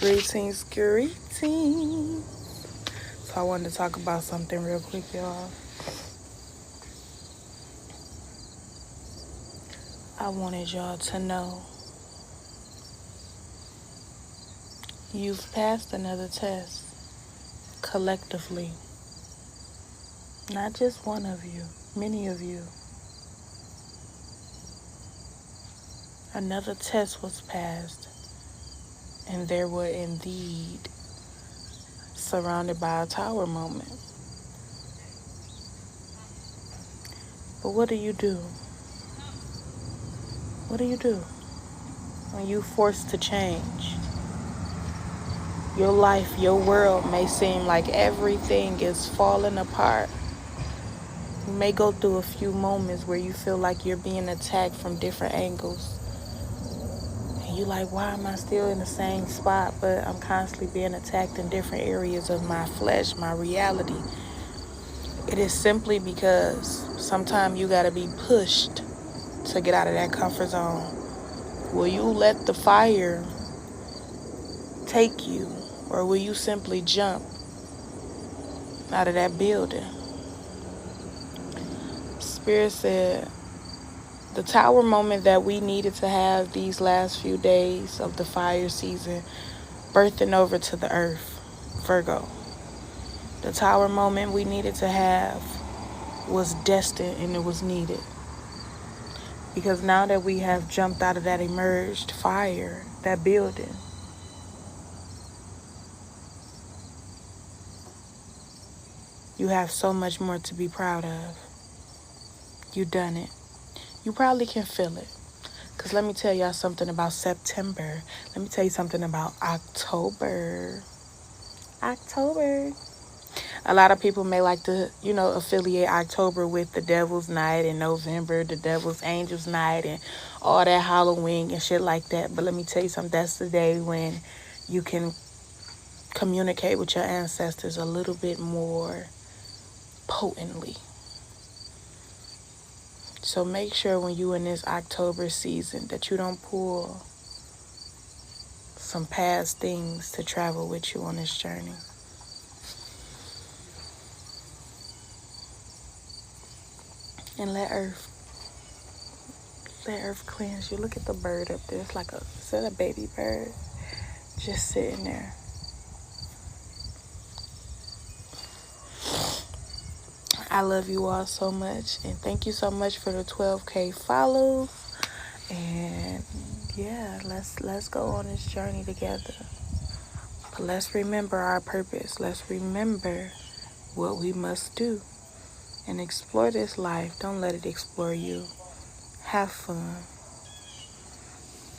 Greetings, greetings. So I wanted to talk about something real quick, y'all. I wanted y'all to know you've passed another test collectively. Not just one of you, many of you. Another test was passed, and there were indeed surrounded by a tower moment. But what do you do? What do you do when you're forced to change? Your life, your world may seem like everything is falling apart. You may go through a few moments where you feel like you're being attacked from different angles. And you're like, why am I still in the same spot? But I'm constantly being attacked in different areas of my flesh, my reality. It is simply because sometimes you got to be pushed to get out of that comfort zone. Will you let the fire take you, or will you simply jump out of that building? Spirit said the tower moment that we needed to have these last few days of the fire season, birthing over to the earth, Virgo. The tower moment we needed to have was destined and it was needed. Because now that we have jumped out of that emerged fire, that building, you have so much more to be proud of. You done it. You probably can feel it. Because let me tell y'all something about September. Let me tell you something about October. A lot of people may like to, affiliate October with the Devil's Night, and November, the Devil's Angels Night, and all that Halloween and shit like that. But let me tell you something. That's the day when you can communicate with your ancestors a little bit more potently. So make sure when you in this October season that you don't pull some past things to travel with you on this journey. And let earth cleanse you. Look at the bird up there. It's like is that a baby bird? Just sitting there. I love you all so much. And thank you so much for the 12K follows. And yeah, let's go on this journey together. But let's remember our purpose. Let's remember what we must do. And explore this life. Don't let it explore you. Have fun.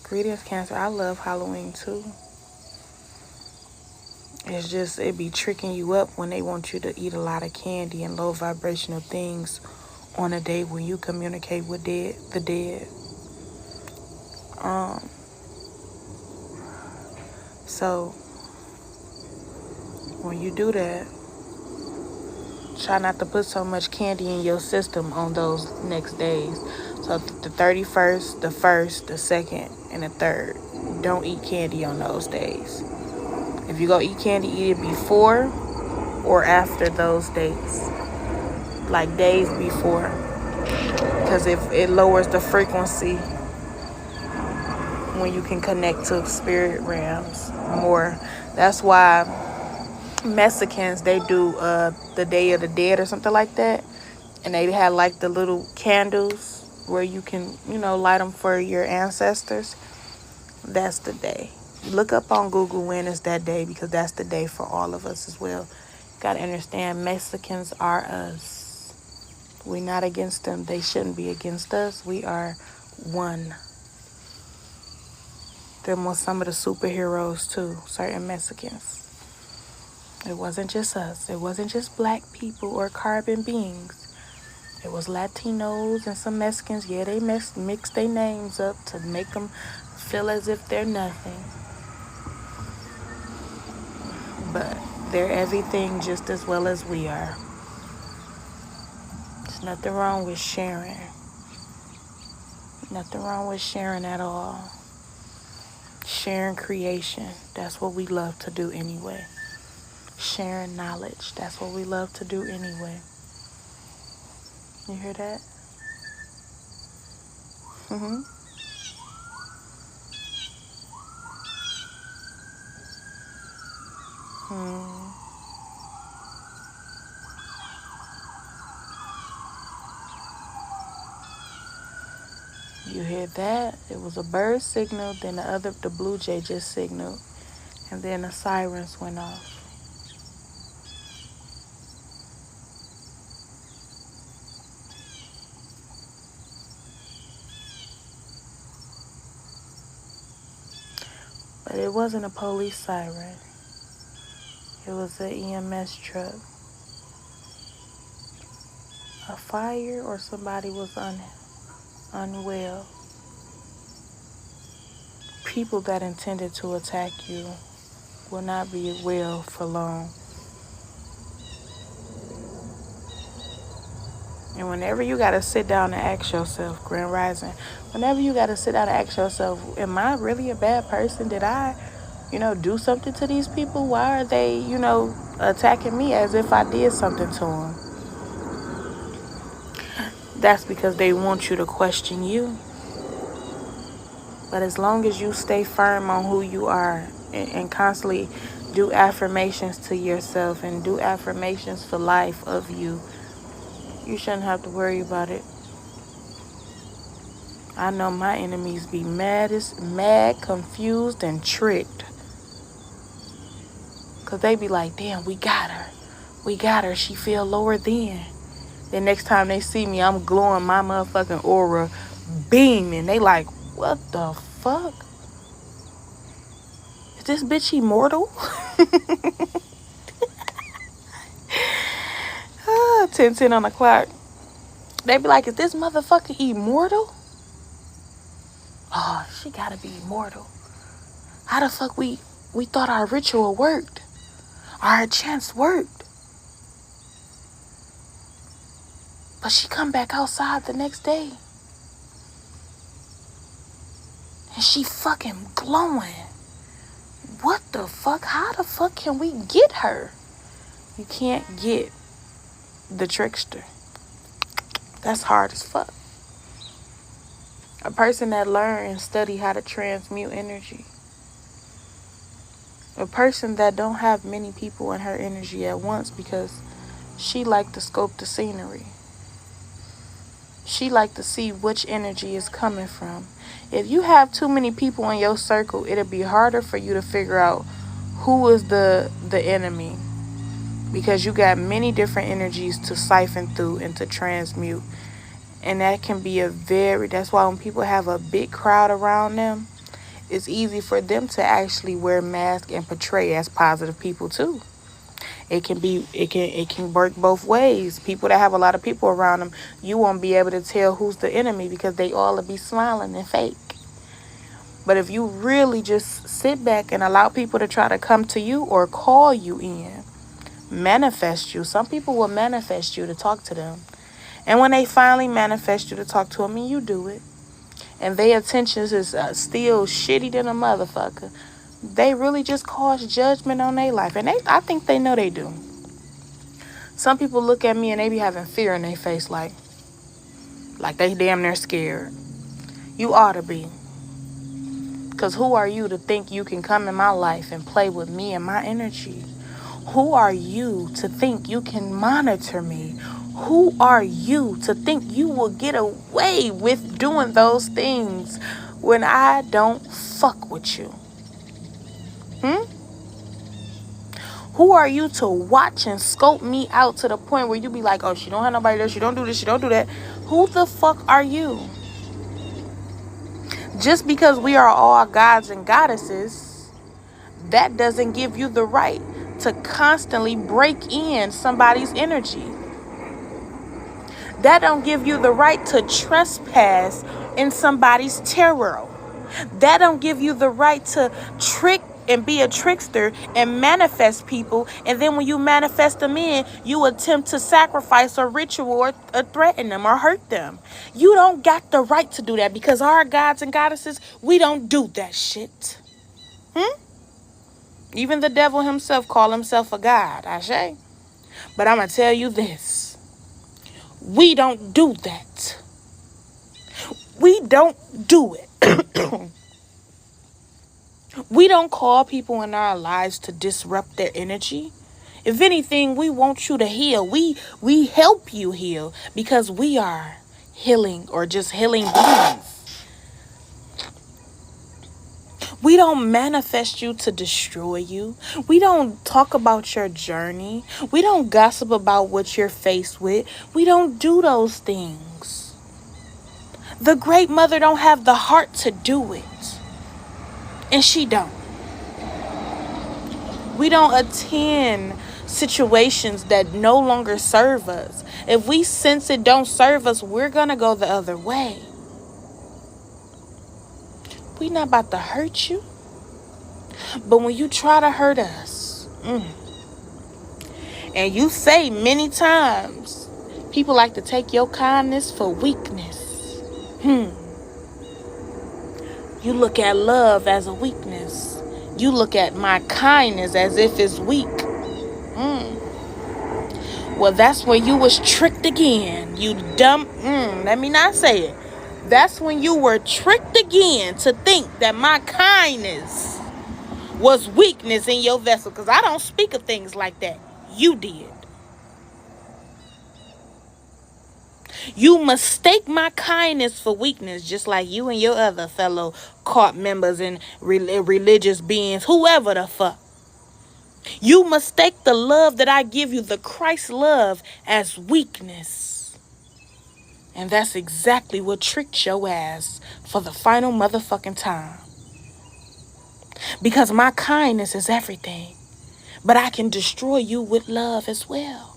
Greetings, Cancer. I love Halloween too. It's just, it be tricking you up when they want you to eat a lot of candy and low vibrational things on a day when you communicate with the dead. So when you do that, try not to put so much candy in your system on those next days. So the 31st, the 1st, the 2nd, and the 3rd. Don't eat candy on those days. If you go eat candy, eat it before or after those dates. Like days before. Because if it lowers the frequency when you can connect to spirit realms more. That's why Mexicans, they do the Day of the Dead or something like that. And they had like the little candles where you can, light them for your ancestors. That's the day. Look up on Google when is that day, because that's the day for all of us as well. Got to understand, Mexicans are us. We're not against them. They shouldn't be against us. We are one. Them was some of the superheroes too, certain Mexicans. It wasn't just us. It wasn't just black people or carbon beings. It was Latinos and some Mexicans. Yeah, they mixed their names up to make them feel as if they're nothing. But they're everything just as well as we are. There's nothing wrong with sharing. Nothing wrong with sharing at all. Sharing creation, that's what we love to do anyway. Sharing knowledge, that's what we love to do anyway. You hear that? Mm-hmm. You hear that? It was a bird signal, then the blue jay just signaled, and then the sirens went off. But it wasn't a police siren. It was an EMS truck. A fire or somebody was unwell. People that intended to attack you will not be well for long. And whenever you gotta sit down and ask yourself, Grand Rising, whenever you gotta sit down and ask yourself, am I really a bad person? Did I, do something to these people? Why are they, attacking me as if I did something to them? That's because they want you to question you. But as long as you stay firm on who you are and constantly do affirmations to yourself and do affirmations for life of you, you shouldn't have to worry about it. I know my enemies be mad, confused, and tricked. Because they be like, damn, we got her. We got her. She feel lower than. Then next time they see me, I'm glowing my motherfucking aura, beaming. They like, what the fuck? Is this bitch immortal? 10:10 on the clock. They be like, is this motherfucker immortal? Oh, she gotta be immortal. How the fuck we thought our ritual worked? Our chants worked. But she come back outside the next day. And she fucking glowing. What the fuck? How the fuck can we get her? You can't get the trickster. That's hard as fuck. A person that learn and study how to transmute energy. A person that don't have many people in her energy at once because she like to scope the scenery. She like to see which energy is coming from. If you have too many people in your circle, it'll be harder for you to figure out who is the enemy. Because you got many different energies to siphon through and to transmute. And that can be that's why when people have a big crowd around them, it's easy for them to actually wear masks and portray as positive people too. It can work both ways. People that have a lot of people around them, you won't be able to tell who's the enemy because they all will be smiling and fake. But if you really just sit back and allow people to try to come to you or call you in, manifest you. Some people will manifest you to talk to them. And when they finally manifest you to talk to them and you do it, and their attentions is still shitty than a motherfucker, they really just cause judgment on their life. And I think they know they do. Some people look at me and they be having fear in their face like they damn near scared. You ought to be. Because who are you to think you can come in my life and play with me and my energy? Who are you to think you can monitor me? Who are you to think you will get away with doing those things when I don't fuck with you? Who are you to watch and scope me out to the point where you be like, oh, she don't have nobody there, she don't do this, she don't do that. Who the fuck are you? Just because we are all gods and goddesses, that doesn't give you the right to constantly break in somebody's energy. That don't give you the right to trespass in somebody's tarot. That don't give you the right to trick and be a trickster and manifest people. And then when you manifest them in, you attempt to sacrifice or ritual or threaten them or hurt them. You don't got the right to do that because our gods and goddesses, we don't do that shit. Even the devil himself call himself a god, Ashe. But I'm going to tell you this. We don't do that. We don't do it. We don't call people in our lives to disrupt their energy. If anything, we want you to heal. We help you heal because we are healing or just healing beings. We don't manifest you to destroy you. We don't talk about your journey. We don't gossip about what you're faced with. We don't do those things. The great mother don't have the heart to do it. And she don't. We don't attend situations that no longer serve us. If we sense it don't serve us, we're going to go the other way. We not about to hurt you. But when you try to hurt us, and you say many times, people like to take your kindness for weakness. You look at love as a weakness. You look at my kindness as if it's weak. Well, that's when you was tricked again. You dumb. Let me not say it. That's when you were tricked again to think that my kindness was weakness in your vessel. Because I don't speak of things like that. You did. You mistake my kindness for weakness, just like you and your other fellow cult members and religious beings, whoever the fuck. You mistake the love that I give you, the Christ love, as weakness. And that's exactly what tricked your ass for the final motherfucking time. Because my kindness is everything. But I can destroy you with love as well.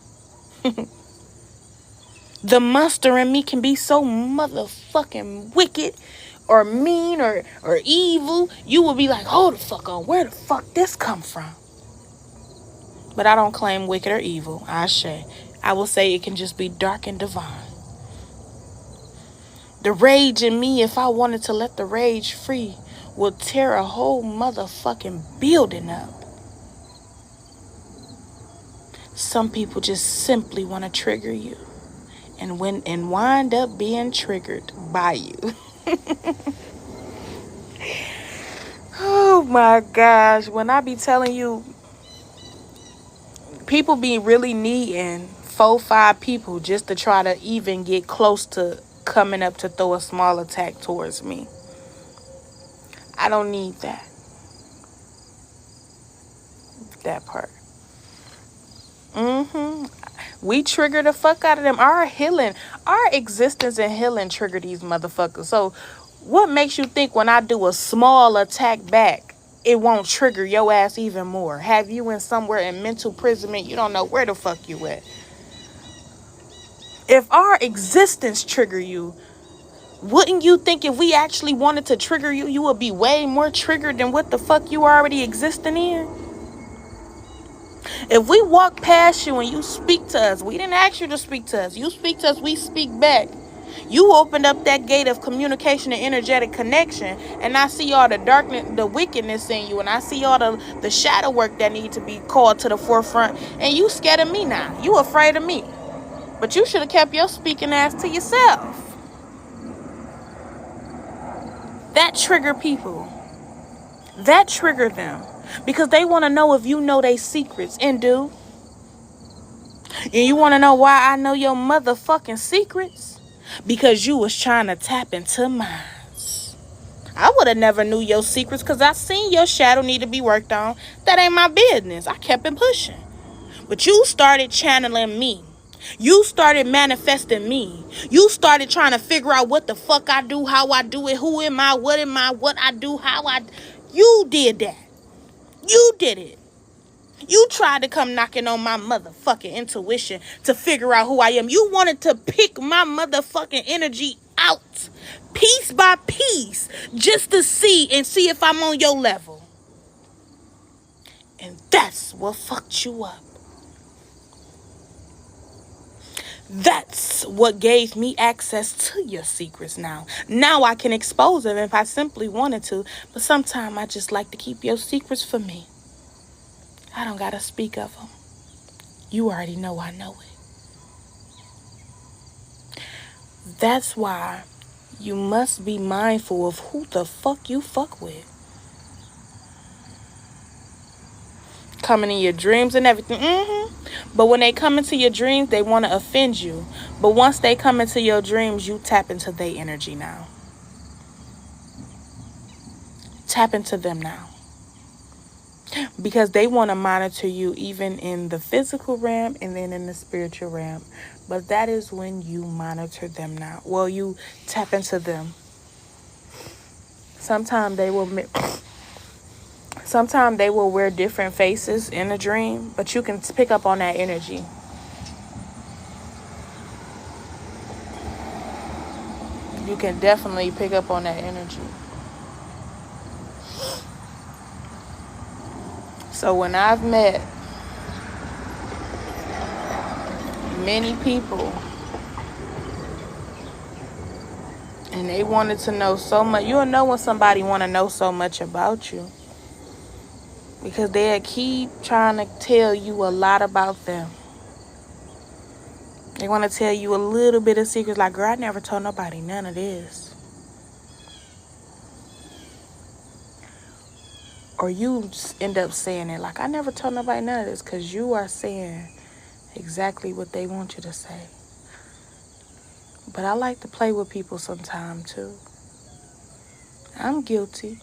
The monster in me can be so motherfucking wicked or mean or evil. You will be like, hold the fuck on. Where the fuck this come from? But I don't claim wicked or evil. I will say it can just be dark and divine. The rage in me, if I wanted to let the rage free, would tear a whole motherfucking building up. Some people just simply want to trigger you and wind up being triggered by you. Oh my gosh. When I be telling you, people be really needing 4-5 people just to try to even get close to coming up to throw a small attack towards me. I don't need that. That part. We trigger the fuck out of them. Our existence and healing trigger these motherfuckers. So what makes you think when I do a small attack back, it won't trigger your ass even more? Have you in somewhere in mental imprisonment, you don't know where the fuck you at. If our existence trigger you, wouldn't you think if we actually wanted to trigger you, you would be way more triggered than what the fuck you already existing in? If we walk past you and you speak to us, we didn't ask you to speak to us. You speak to us, we speak back. You opened up that gate of communication and energetic connection, and I see all the darkness, the wickedness in you, and I see all the shadow work that need to be called to the forefront, and you scared of me now. You afraid of me. But you should have kept your speaking ass to yourself. That trigger people. That trigger them. Because they want to know if you know their secrets. And do. And you want to know why I know your motherfucking secrets? Because you was trying to tap into mine. I would have never knew your secrets because I seen your shadow need to be worked on. That ain't my business. I kept it pushing. But you started channeling me. You started manifesting me. You started trying to figure out what the fuck I do, how I do it, who am I, what I do, how I... You did that. You did it. You tried to come knocking on my motherfucking intuition to figure out who I am. You wanted to pick my motherfucking energy out piece by piece just to see if I'm on your level. And that's what fucked you up. That's what gave me access to your secrets now. Now I can expose them if I simply wanted to, but sometimes I just like to keep your secrets for me. I don't gotta speak of them. You already know I know it. That's why you must be mindful of who the fuck you fuck with. Coming in your dreams and everything. But when they come into your dreams, they want to offend you. But once they come into your dreams, you tap into their energy now. Tap into them now. Because they want to monitor you even in the physical realm and then in the spiritual realm. But that is when you monitor them now. Well, you tap into them. Sometimes they will wear different faces in a dream, but you can pick up on that energy. You can definitely pick up on that energy. So when I've met many people and they wanted to know so much, you'll know when somebody want to know so much about you, because they'll keep trying to tell you a lot about them. They want to tell you a little bit of secrets, like, girl, I never told nobody none of this. Or you end up saying it like, I never told nobody none of this, because you are saying exactly what they want you to say. But I like to play with people sometime too. I'm guilty.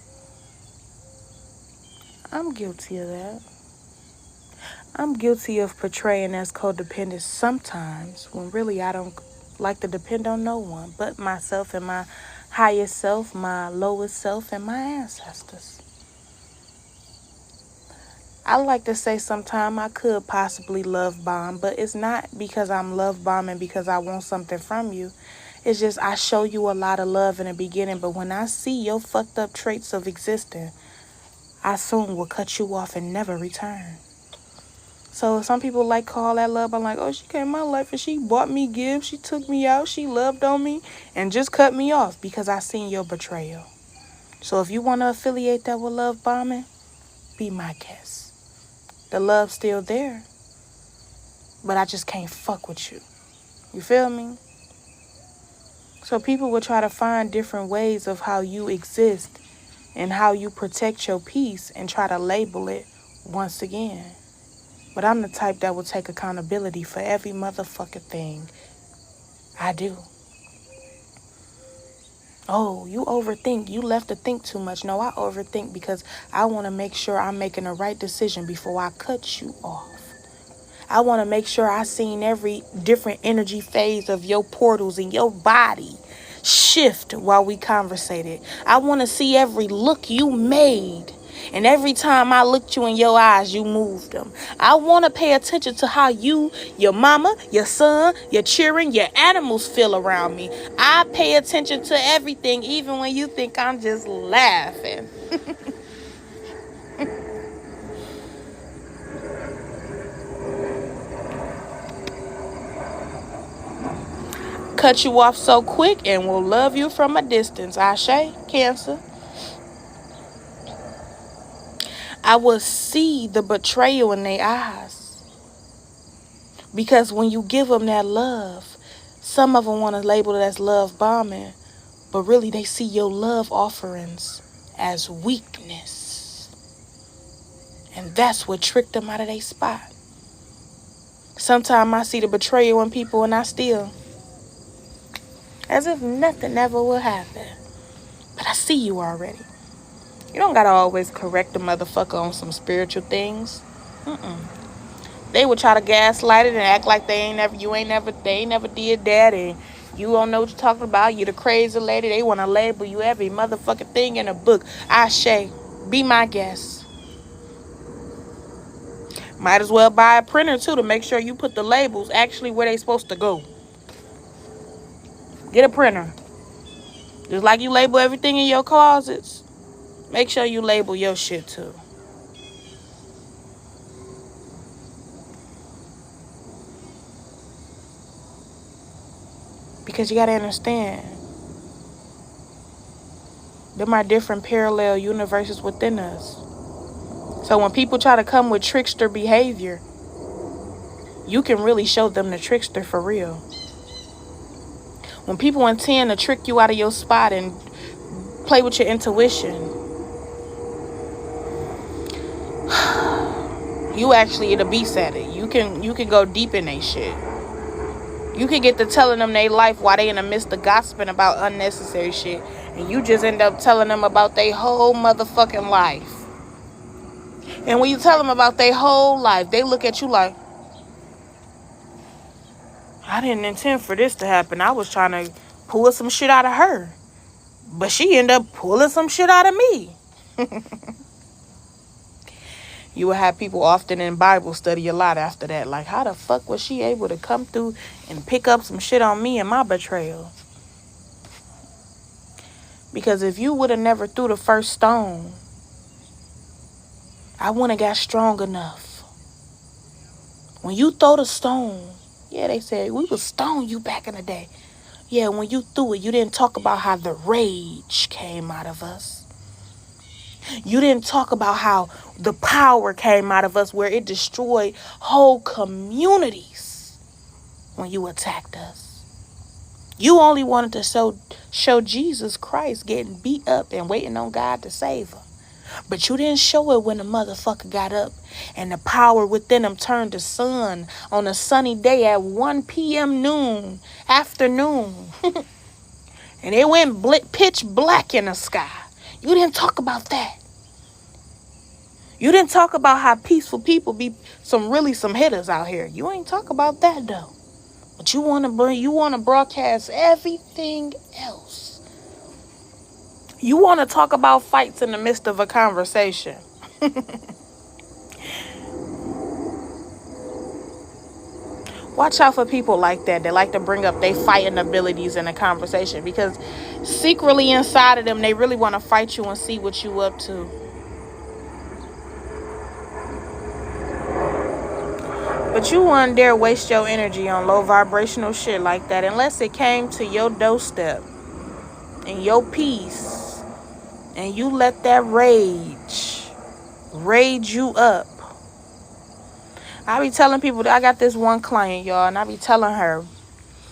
I'm guilty of that. I'm guilty of portraying as codependent sometimes when really I don't like to depend on no one but myself and my highest self, my lowest self, and my ancestors. I like to say sometimes I could possibly love bomb, but it's not because I'm love bombing because I want something from you. It's just I show you a lot of love in the beginning, but when I see your fucked up traits of existing, I soon will cut you off and never return. So some people like call that love. I'm like, oh, she came in my life and she bought me gifts. She took me out. She loved on me and just cut me off because I seen your betrayal. So if you want to affiliate that with love bombing, be my guest. The love's still there, but I just can't fuck with you. You feel me? So people will try to find different ways of how you exist and how you protect your peace and try to label it once again. But I'm the type that will take accountability for every motherfucking thing I do. Oh, you overthink. You left to think too much. No, I overthink because I want to make sure I'm making the right decision before I cut you off. I want to make sure I seen every different energy phase of your portals in your body shift while we conversated. I want to see every look you made. And every time I looked you in your eyes, you moved them. I want to pay attention to how you, your mama, your son, your children, your animals feel around me. I pay attention to everything, even when you think I'm just laughing. Cut you off so quick and will love you from a distance. Ashe, Cancer. I will see the betrayal in their eyes. Because when you give them that love, some of them want to label it as love bombing, but really they see your love offerings as weakness. And that's what tricked them out of their spot. Sometimes I see the betrayal in people and I still, as if nothing ever will happen. But I see you already. You don't gotta always correct a motherfucker on some spiritual things. They would try to gaslight it and act like they ain't never did that, and you don't know what you're talking about. You the crazy lady. They want to label you every motherfucking thing in a book. Ashe, be my guest. Might as well buy a printer too to make sure you put the labels actually where they supposed to go. Get a printer. Just like you label everything in your closets, make sure you label your shit too. Because you gotta understand, them are different parallel universes within us. So when people try to come with trickster behavior, you can really show them the trickster for real. When people intend to trick you out of your spot and play with your intuition, you actually the beast at it. You can go deep in they shit. You can get to telling them their life while they in the midst of gossiping about unnecessary shit, and you just end up telling them about their whole motherfucking life. And when you tell them about their whole life, they look at you like, I didn't intend for this to happen. I was trying to pull some shit out of her, but she ended up pulling some shit out of me. You will have people often in Bible study a lot after that. Like, how the fuck was she able to come through and pick up some shit on me and my betrayal? Because if you would have never threw the first stone, I wouldn't have got strong enough. When you throw the stone, yeah, they said, we would stone you back in the day. Yeah, when you threw it, you didn't talk about how the rage came out of us. You didn't talk about how the power came out of us, where it destroyed whole communities when you attacked us. You only wanted to show Jesus Christ getting beat up and waiting on God to save him. But you didn't show it when the motherfucker got up and the power within him turned to sun on a sunny day at 1 p.m. afternoon. And it went pitch black in the sky. You didn't talk about that. You didn't talk about how peaceful people be some hitters out here. You ain't talk about that though. But you want to broadcast everything else. You want to talk about fights in the midst of a conversation. Watch out for people like that. They like to bring up their fighting abilities in a conversation, because secretly inside of them, they really want to fight you and see what you up to. But you wouldn't dare waste your energy on low vibrational shit like that unless it came to your doorstep and your peace, and you let that rage you up. I be telling people that I got this one client, y'all, and I be telling her,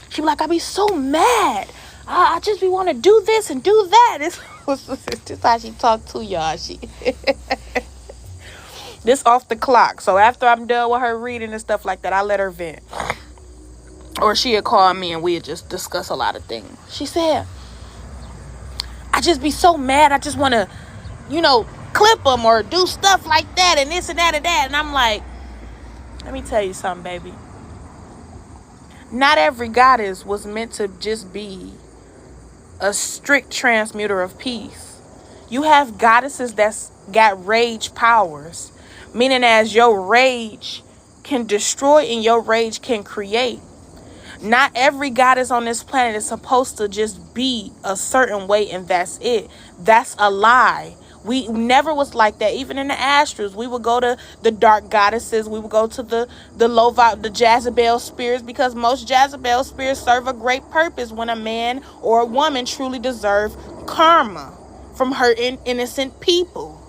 she be like, I be so mad. I just be want to do this and do that. This how she talk to y'all. This off the clock. So after I'm done with her reading and stuff like that, I let her vent. Or she'd call me and we'd just discuss a lot of things. She said, I just be so mad. I just want to, clip them or do stuff like that and this and that and that. And I'm like, let me tell you something, baby. Not every goddess was meant to just be a strict transmuter of peace. You have goddesses that's got rage powers, meaning as your rage can destroy and your rage can create. Not every goddess on this planet is supposed to just be a certain way and that's it. That's a lie. We never was like that. Even in the astrals, we would go to the dark goddesses. We would go to the Jezebel spirits, because most Jezebel spirits serve a great purpose when a man or a woman truly deserve karma from hurting innocent people.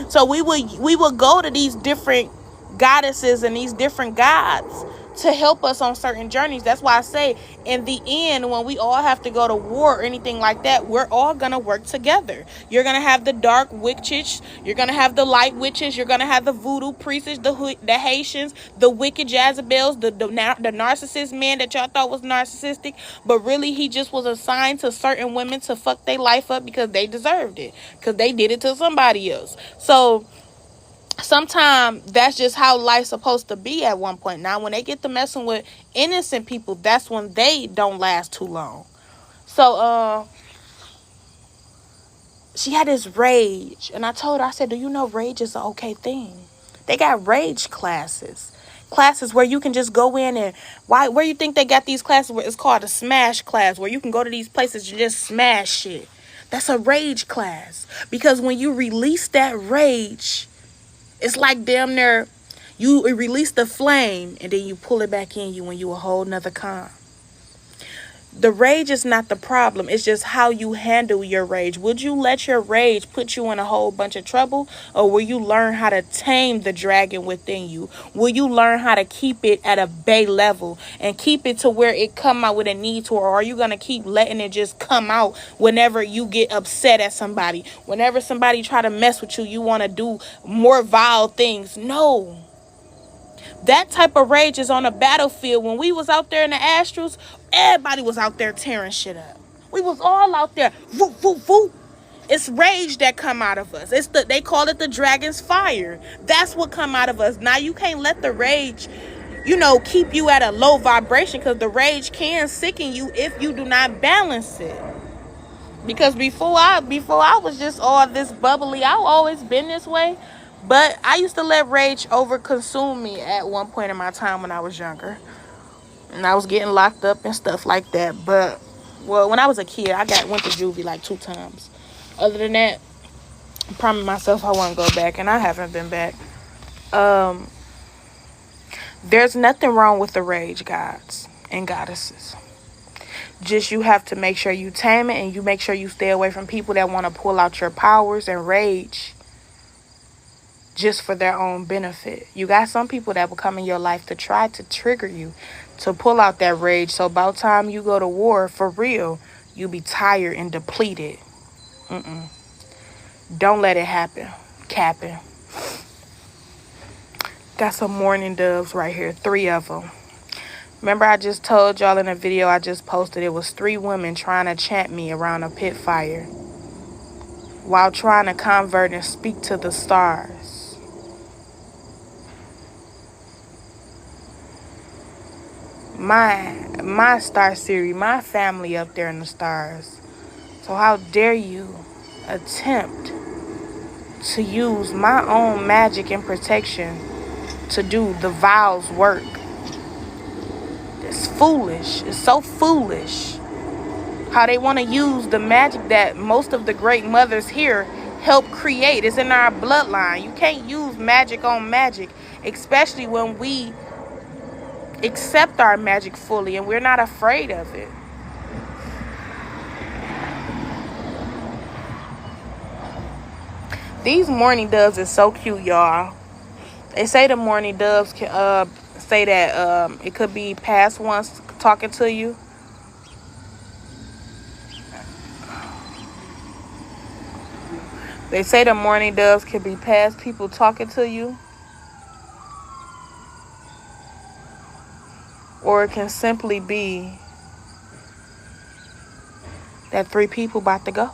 So we would go to these different goddesses and these different gods to help us on certain journeys. That's why I say, in the end, when we all have to go to war or anything like that, we're all going to work together. You're going to have the dark witches. You're going to have the light witches. You're going to have the voodoo priests, the Haitians, the wicked Jezebels, the narcissist man that y'all thought was narcissistic. But really, he just was assigned to certain women to fuck their life up because they deserved it. Because they did it to somebody else. So sometimes that's just how life's supposed to be at one point. Now, when they get to messing with innocent people, that's when they don't last too long. So, she had this rage. And I told her, I said, do you know rage is an okay thing? They got rage classes. Classes where you can just go in and... where you think they got these classes where it's called a smash class, where you can go to these places and just smash shit? That's a rage class. Because when you release that rage... it's like damn near you release the flame and then you pull it back in you when you a whole nother calm. The rage is not the problem. It's just how you handle your rage. Would you let your rage put you in a whole bunch of trouble? Or will you learn how to tame the dragon within you? Will you learn how to keep it at a bay level and keep it to where it come out when it needs to? Or are you going to keep letting it just come out whenever you get upset at somebody? Whenever somebody try to mess with you, you want to do more vile things. No. That type of rage is on a battlefield. When we was out there in the astrals, everybody was out there tearing shit up. We was all out there. Voop, voop, voop. It's rage that come out of us. They call it the dragon's fire. That's what come out of us. Now you can't let the rage, keep you at a low vibration, because the rage can sicken you if you do not balance it. Because before I was just all this bubbly, I've always been this way. But I used to let rage overconsume me at one point in my time when I was younger. And I was getting locked up and stuff like that. But, when I was a kid, I went to juvie like 2 times. Other than that, I promised myself I wouldn't go back. And I haven't been back. There's nothing wrong with the rage, gods and goddesses. Just you have to make sure you tame it. And you make sure you stay away from people that want to pull out your powers and rage just for their own benefit. You got some people that will come in your life to try to trigger you, to pull out that rage. So about time you go to war for real, you be tired and depleted. Don't let it happen. Capping. Got some mourning doves right here. 3 of them. Remember I just told y'all in a video I just posted, it was 3 women trying to chant me around a pit fire while trying to convert and speak to the stars. My star series, my family up there in the stars. So how dare you attempt to use my own magic and protection to do the vows work? It's foolish. It's so foolish how they want to use the magic that most of the great mothers here help create. It's in our bloodline. You can't use magic on magic, especially when we accept our magic fully and we're not afraid of it. These mourning doves is so cute, y'all. They say the mourning doves can say that it could be past ones talking to you. They say the mourning doves can be past people talking to you. Or it can simply be that 3 people about to go.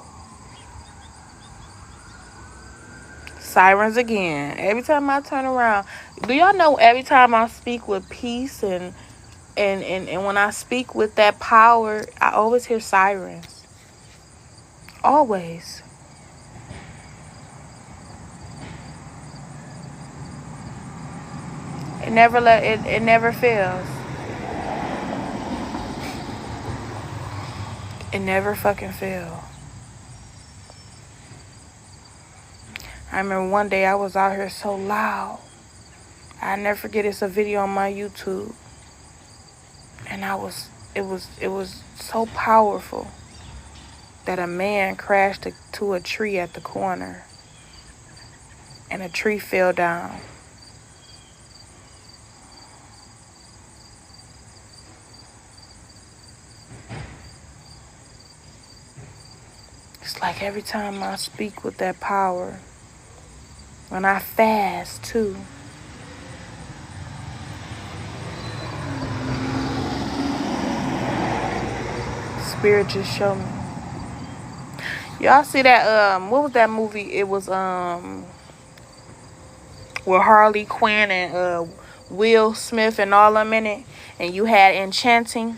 Sirens again. Every time I turn around. Do y'all know every time I speak with peace and when I speak with that power, I always hear sirens. Always. It never fails. It never fucking failed. I remember one day I was out here so loud. I never forget, it's a video on my YouTube. And it was so powerful that a man crashed to a tree at the corner. And a tree fell down. It's like every time I speak with that power, when I fast too, Spirit just show me. Y'all see that, what was that movie? It was, with Harley Quinn and, Will Smith and all of them in it. And you had Enchanting.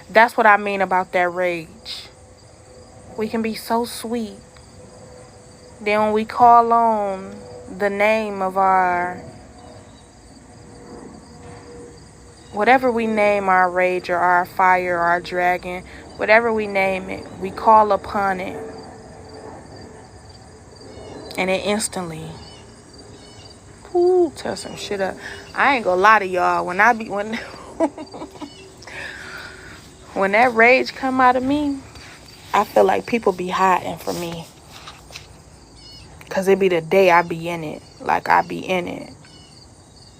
That's what I mean about that rage. We can be so sweet. Then when we call on the name of our, whatever we name our rage or our fire or our dragon, whatever we name it, we call upon it. And it instantly, tear some shit up. I ain't gonna lie to y'all. When When that rage come out of me, I feel like people be hiding from me. Because it be the day I be in it. Like, I be in it.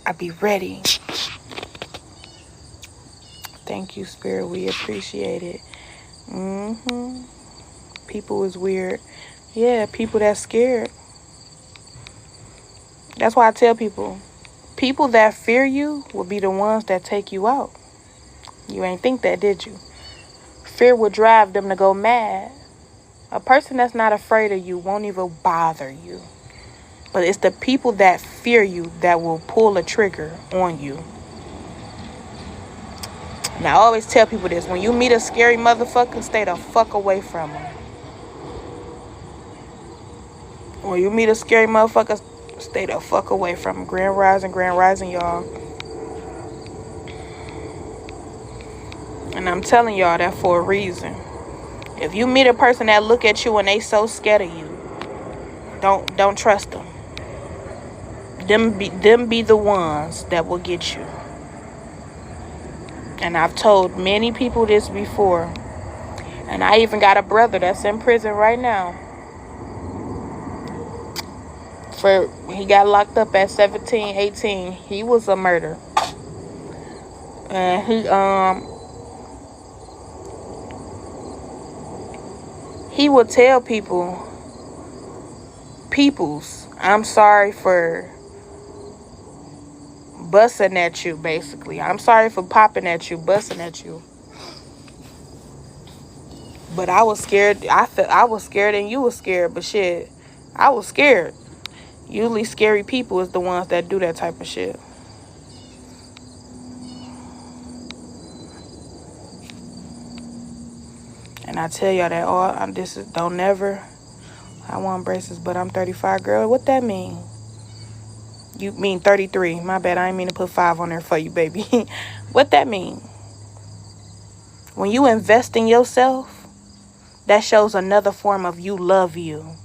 I be ready. Thank you, Spirit. We appreciate it. People is weird. Yeah, people that's scared. That's why I tell people that fear you will be the ones that take you out. You ain't think that, did you? Fear will drive them to go mad. A person that's not afraid of you won't even bother you. But it's the people that fear you that will pull a trigger on you. Now, I always tell people this. When you meet a scary motherfucker, stay the fuck away from them. When you meet a scary motherfucker, stay the fuck away from them. Grand rising, y'all. And I'm telling y'all that for a reason. If you meet a person that look at you and they so scared of you, don't trust them. Them be the ones that will get you. And I've told many people this before. And I even got a brother that's in prison right now. He got locked up at 17, 18. He was a murderer. And he would tell peoples, I'm sorry for busting at you, basically. I'm sorry for popping at you, busting at you. But I was scared. I was scared and you were scared. But shit, I was scared. Usually scary people is the ones that do that type of shit. And I tell y'all that I want braces, but I'm 35, girl. What that mean? You mean 33. My bad, I ain't mean to put 5 on there for you, baby. What that mean? When you invest in yourself, that shows another form of you love you.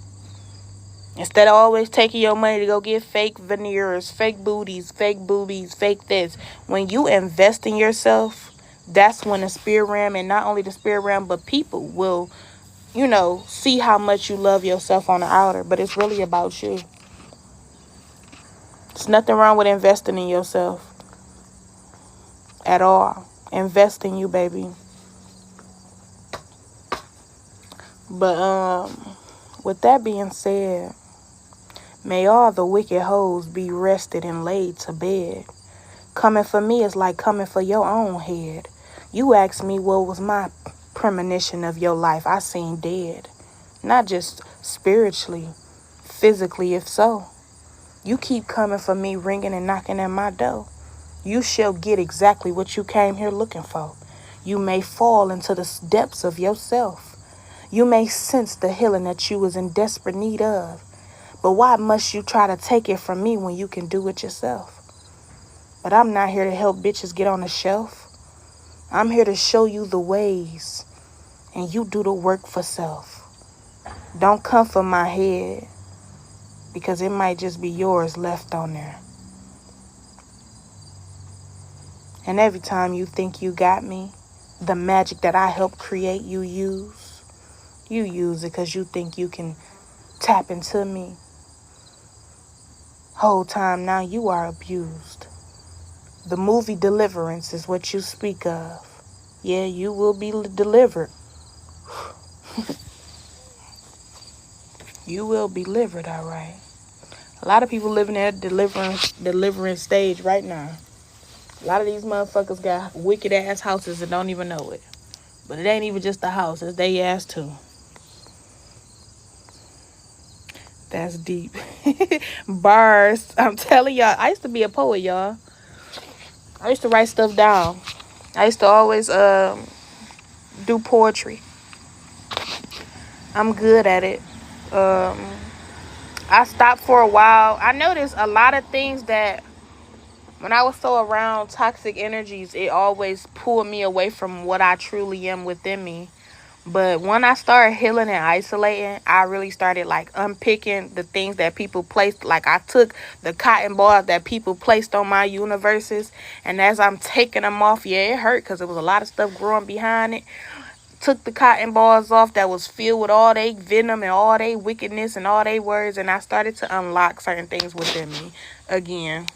Instead of always taking your money to go get fake veneers, fake booties, fake boobies, fake this. When you invest in yourself, that's when the spirit realm, and not only the spirit realm, but people will, see how much you love yourself on the outer. But it's really about you. There's nothing wrong with investing in yourself at all. Invest in you, baby. But with that being said, may all the wicked hoes be rested and laid to bed. Coming for me is like coming for your own head. You asked me what was my premonition of your life. I seen dead. Not just spiritually, physically, if so. You keep coming for me, ringing and knocking at my door. You shall get exactly what you came here looking for. You may fall into the depths of yourself. You may sense the healing that you was in desperate need of. But why must you try to take it from me when you can do it yourself? But I'm not here to help bitches get on the shelf. I'm here to show you the ways, and you do the work for self. Don't come for my head, because it might just be yours left on there. And every time you think you got me, the magic that I helped create, you use it because you think you can tap into me. Whole time now you are abused. The movie Deliverance is what you speak of. Yeah, you will be delivered. You will be delivered, all right. A lot of people living at deliverance stage right now. A lot of these motherfuckers got wicked ass houses and don't even know it. But it ain't even just the house, it's they ass too. That's deep. Bars. I'm telling y'all, I used to be a poet, y'all. I used to write stuff down. I used to always do poetry. I'm good at it. I stopped for a while. I noticed a lot of things that when I was so around toxic energies, it always pulled me away from what I truly am within me. But when I started healing and isolating, I really started like unpicking the things that people placed. Like I took the cotton balls that people placed on my universes, and as I'm taking them off, yeah, it hurt because there was a lot of stuff growing behind it. Took the cotton balls off that was filled with all they venom and all they wickedness and all they words, and I started to unlock certain things within me again.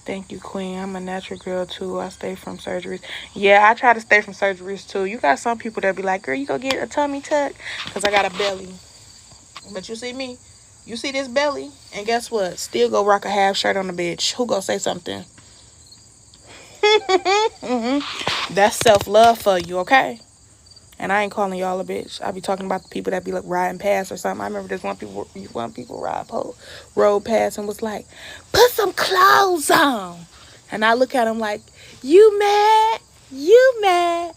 Thank you, Queen. I'm a natural girl too. I stay from surgeries. Yeah, I try to stay from surgeries too. You got some people that be like, girl, you go get a tummy tuck because I got a belly. But you see me, you see this belly, and guess what? Still go rock a half shirt on the bitch. Who gonna say something? That's self-love for you, okay? And I ain't calling y'all a bitch. I be talking about the people that be like riding past or something. I remember this one people rode past and was like, put some clothes on. And I look at him like, you mad? You mad?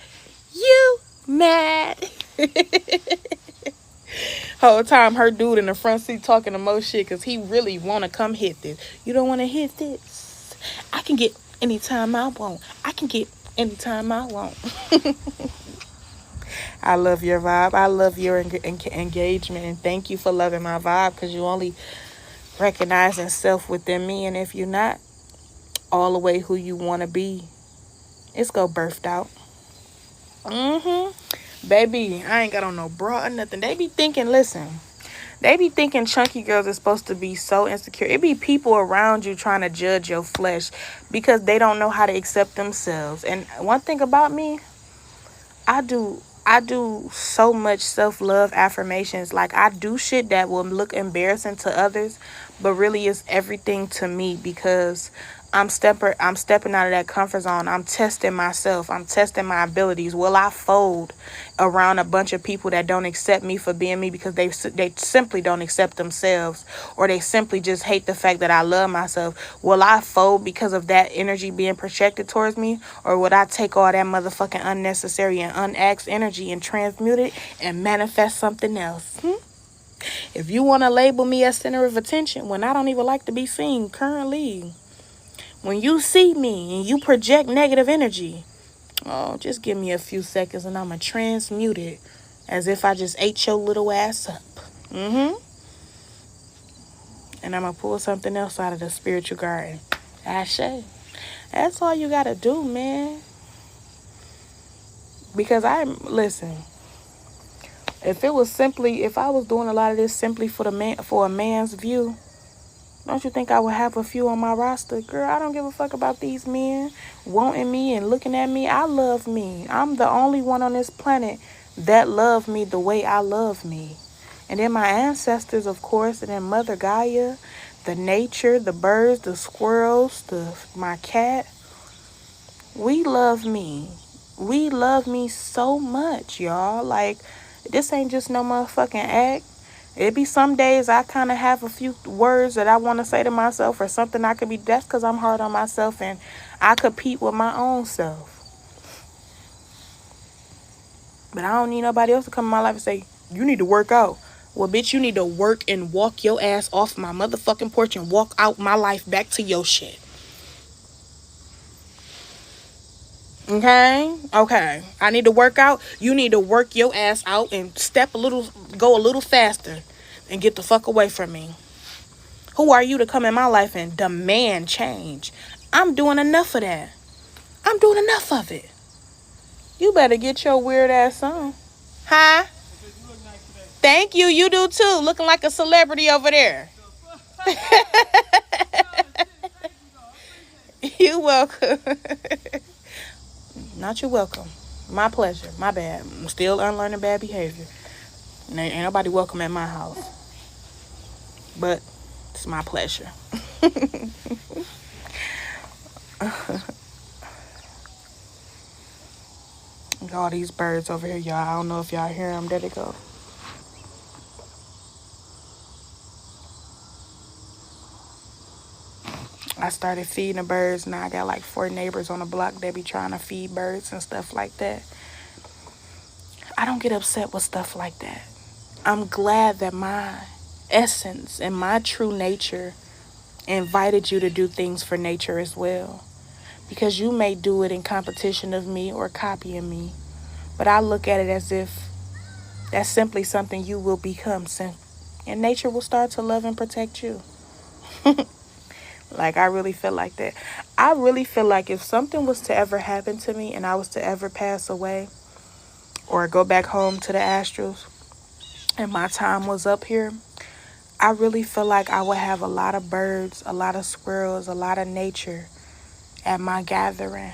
You mad? Whole time her dude in the front seat talking the most shit because he really want to come hit this. You don't want to hit this? I can get anytime I want. I can get anytime I want. I love your vibe. I love your engagement. And thank you for loving my vibe because you only recognizing self within me. And if you're not all the way who you want to be, it's go birthed out. Baby, I ain't got on no bra or nothing. They be thinking, listen, they be thinking chunky girls are supposed to be so insecure. It be people around you trying to judge your flesh because they don't know how to accept themselves. And one thing about me, I do so much self-love affirmations. Like I do shit that will look embarrassing to others, but really is everything to me because I'm stepping out of that comfort zone. I'm testing myself. I'm testing my abilities. Will I fold around a bunch of people that don't accept me for being me because they simply don't accept themselves, or they simply just hate the fact that I love myself? Will I fold because of that energy being projected towards me, or would I take all that motherfucking unnecessary and unasked energy and transmute it and manifest something else? If you want to label me as center of attention when I don't even like to be seen currently, when you see me and you project negative energy, oh, just give me a few seconds and I'm going to transmute it as if I just ate your little ass up. And I'm going to pull something else out of the spiritual garden. Ashe. That's all you got to do, man. Because listen, if I was doing a lot of this simply for a man's view, don't you think I would have a few on my roster? Girl, I don't give a fuck about these men wanting me and looking at me. I love me. I'm the only one on this planet that love me the way I love me. And then my ancestors, of course, and then Mother Gaia, the nature, the birds, the squirrels, my cat. We love me. We love me so much, y'all. Like, this ain't just no motherfucking act. It be some days I kind of have a few words that I want to say to myself or something that's because I'm hard on myself and I compete with my own self. But I don't need nobody else to come in my life and say, you need to work out. Well, bitch, you need to work and walk your ass off my motherfucking porch and walk out my life back to your shit. Okay. I need to work out. You need to work your ass out and go a little faster and get the fuck away from me. Who are you to come in my life and demand change? I'm doing enough of that. I'm doing enough of it. You better get your weird ass on. Huh? Thank you. You do too. Looking like a celebrity over there. You welcome. Not you welcome. My pleasure. My bad. I'm still unlearning bad behavior. Ain't nobody welcome at my house. But it's my pleasure. All these birds over here, y'all. I don't know if y'all hear them. There they go. I started feeding the birds. Now I got like 4 neighbors on the block that be trying to feed birds and stuff like that. I don't get upset with stuff like that. I'm glad that my essence and my true nature invited you to do things for nature as well. Because you may do it in competition of me or copying me. But I look at it as if that's simply something you will become, and nature will start to love and protect you. Like, I really feel like that. I really feel like if something was to ever happen to me and I was to ever pass away or go back home to the astrals and my time was up here, I really feel like I would have a lot of birds, a lot of squirrels, a lot of nature at my gathering.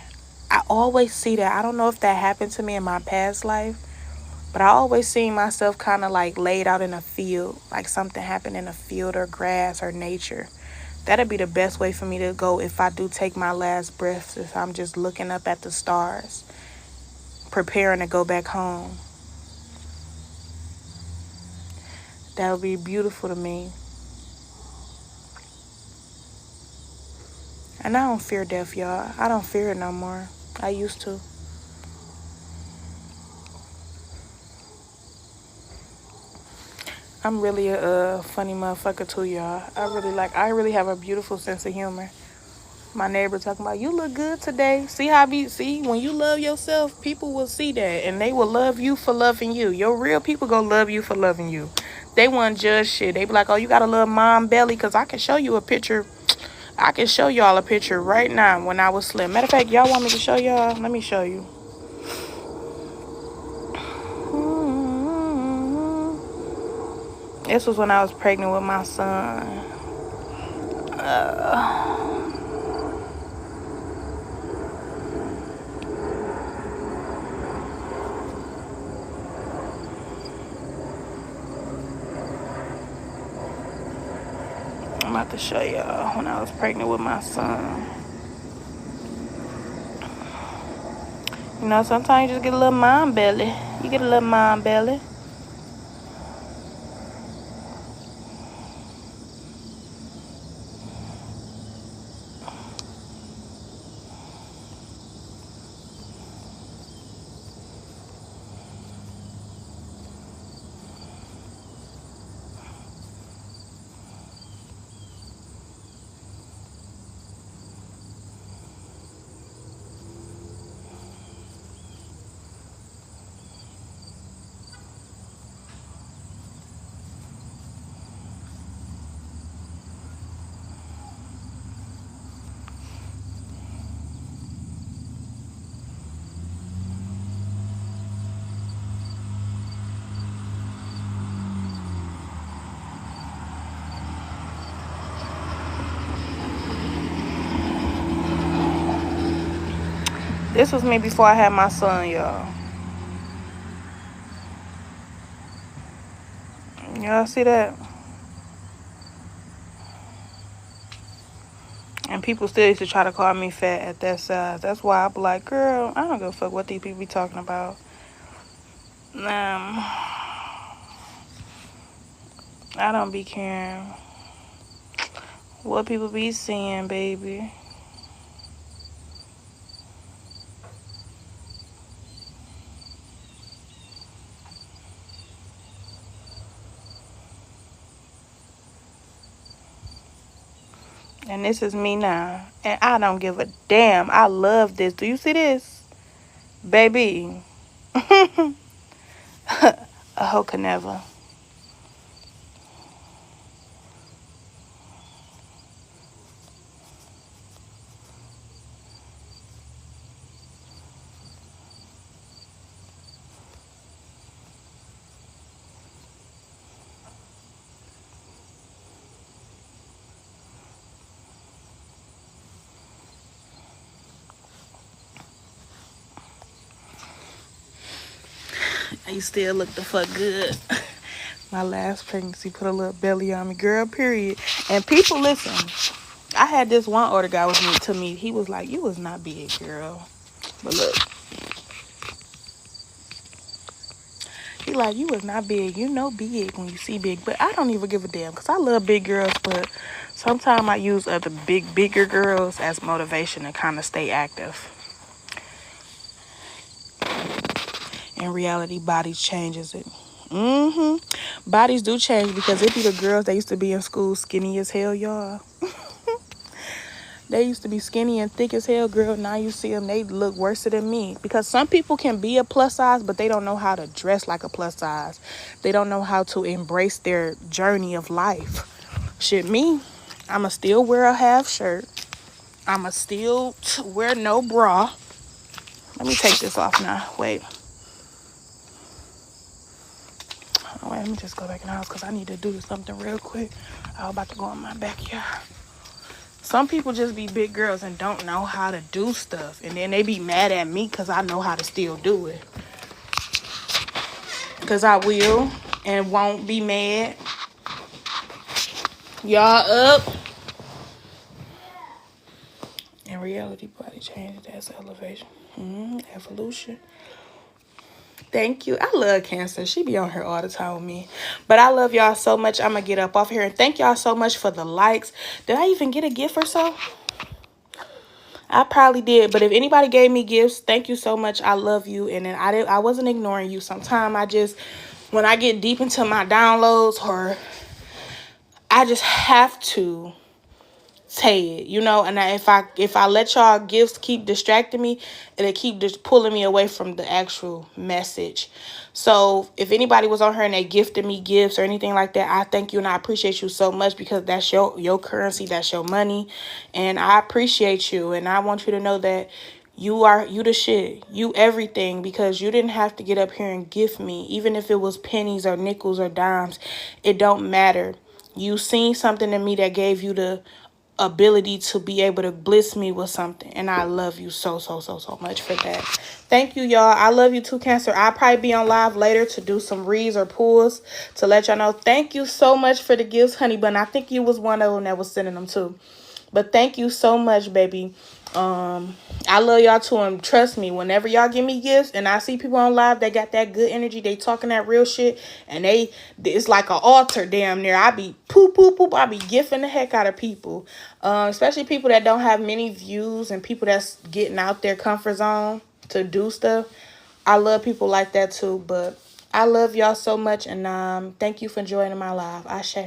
I always see that. I don't know if that happened to me in my past life, but I always see myself kind of like laid out in a field, like something happened in a field or grass or nature. That'd be the best way for me to go if I do take my last breath, if I'm just looking up at the stars, preparing to go back home. That would be beautiful to me. And I don't fear death, y'all. I don't fear it no more. I used to. I'm really a funny motherfucker too, y'all. I really have a beautiful sense of humor. My neighbor talking about, you look good today. See, when you love yourself, people will see that and they will love you for loving you. Your real people gonna love you for loving you. They won't judge shit. They be like, oh, you got a little mom belly, because I can show you a picture. I can show y'all a picture right now when I was slim. Matter of fact, y'all want me to show y'all? Let me show you. This was when I was pregnant with my son. I'm about to show y'all when I was pregnant with my son. You know, sometimes you just get a little mom belly. You get a little mom belly. This was me before I had my son, y'all. Y'all see that? And people still used to try to call me fat at that size. That's why I be like, girl, I don't give a fuck what these people be talking about. I don't be caring what people be seeing, baby. And this is me now. And I don't give a damn. I love this. Do you see this? Baby. A hoe can never. You still look the fuck good. My last pregnancy put a little belly on me, girl, period. And people, listen, I had this one older guy with me to me. He was like, you was not big, girl. But look. He like, you was not big. You know big when you see big. But I don't even give a damn because I love big girls. But sometimes I use other bigger girls as motivation to kind of stay active. In reality, bodies changes it. Bodies do change because it be the girls that used to be in school skinny as hell, y'all. They used to be skinny and thick as hell, girl. Now you see them, they look worse than me. Because some people can be a plus size, but they don't know how to dress like a plus size. They don't know how to embrace their journey of life. Shit, me, I'ma still wear a half shirt. I'ma still wear no bra. Let me take this off now. Wait. Oh, wait, let me just go back in the house because I need to do something real quick. I was about to go in my backyard. Some people just be big girls and don't know how to do stuff. And then they be mad at me because I know how to still do it. Because I will and won't be mad. Y'all up. In reality, body change, that's elevation. Evolution. Thank you. I love Cancer. She be on here all the time with me. But I love y'all so much. I'm going to get up off here. And thank y'all so much for the likes. Did I even get a gift or so? I probably did. But if anybody gave me gifts, thank you so much. I love you. And then I wasn't ignoring you. Sometimes when I get deep into my downloads, or I just have to say it, and if I let y'all gifts keep distracting me, it'll keep just pulling me away from the actual message. So if anybody was on her and they gifted me gifts or anything like that, I thank you and I appreciate you so much, because that's your currency, that's your money, and I appreciate you. And I want you to know that you the shit, you everything, because you didn't have to get up here and gift me, even if it was pennies or nickels or dimes. It don't matter. You seen something in me that gave you the ability to be able to bliss me with something, and I love you so much for that. Thank you, y'all. I love you too, Cancer. I'll probably be on live later to do some reads or pulls to let y'all know. Thank you so much for the gifts, honey bun. I think you was one of them that was sending them too, but thank you so much, baby. I love y'all too, and trust me, whenever y'all give me gifts and I see people on live, they got that good energy, they talking that real shit, and it's like an altar damn near. I be poop. I be gifting the heck out of people, especially people that don't have many views and people that's getting out their comfort zone to do stuff. I love people like that too. But I love y'all so much, and thank you for joining my live. Ashe.